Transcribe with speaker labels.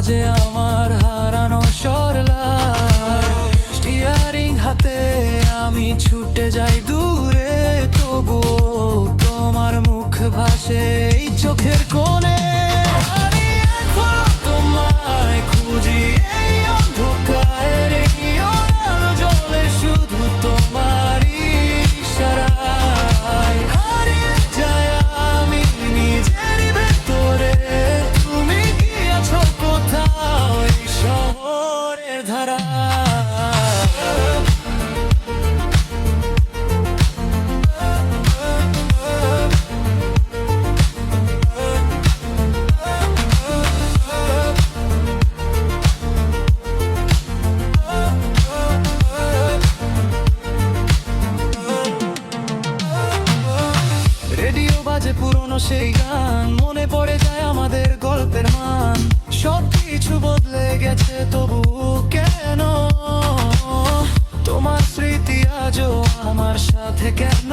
Speaker 1: বাজে আমার হারানো সরলার, স্টিয়ারিং হাতে আমি ছুটে যাই দূরে, তবুও তোমার মুখ ভাসে এই চোখের কোণে। আমি এখনো তোমায় খুঁজি এই অন্ধকারের এই আলো জ্বলে শুধু তোমারই ইশারায়। হারিয়ে যাই আমি নিজের ভেতরে, তুমি কি আছো কোথাও এই শহরের ধারায়। রেডিও বাজে পুরনো সেই গান, মনে পড়ে যায় আমাদের গল্পের মান। সব কিছু বদলে গেছে তবু কেন, তোমার স্মৃতি আজও আমার সাথে কেন?